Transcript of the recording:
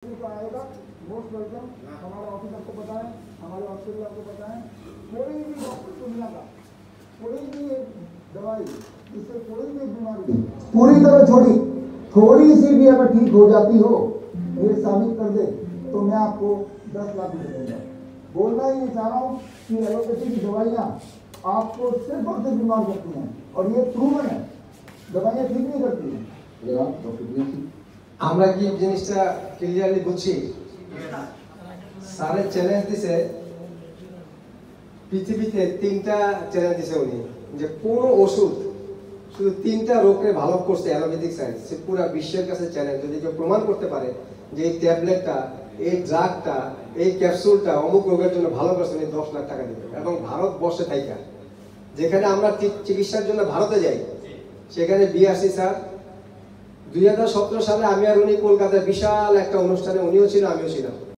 आएगा most welcome. हमारे officer को बताएं, हमारे हॉस्पिटल को बताएं, कोई भी डॉक्टर दुनिया का कोई भी दवाई जिससे कोई भी बीमारी पूरी तरह छोड़ी थोड़ी सी भी अगर ठीक हो जाती हो, ये साबित कर दे तो मैं आपको 10 लाख रुपए दूंगा। बोलना ही नहीं चाह रहा हूँ कि एलोपैथी की दवाइयाँ आपको सिर्फ और सिर्फ बीमार करती हैं और ये प्रूवन है, दवाइयाँ ठीक नहीं करती हैं। আমরা কি জিনিসটা ক্লিয়ারলি বুঝছি স্যারের চ্যালেঞ্জ দিছে পৃথিবীতে তিনটা চ্যালেঞ্জ দিছে উনি যে কোন ওষুধ শুধু তিনটা রোগকে ভালো করছে অ্যালোপ্যাথিক সায়েন্স সে পুরো বিশ্বের কাছে চ্যালেঞ্জ যদি কেউ প্রমাণ করতে পারে যে এই ট্যাবলেটটা এই ড্রাগটা এই ক্যাপসুলটা অমুক রোগের জন্য ভালো করছে উনি 10 লাখ টাকা দিবেন এবং ভারতবর্ষে থাইকা যেখানে আমরা চিকিৎসার জন্য ভারতে যাই সেখানে বিআরসি স্যার 2017 সালে আমি আর উনি কলকাতায় বিশাল একটা অনুষ্ঠানে উনিও ছিল আমিও ছিলাম।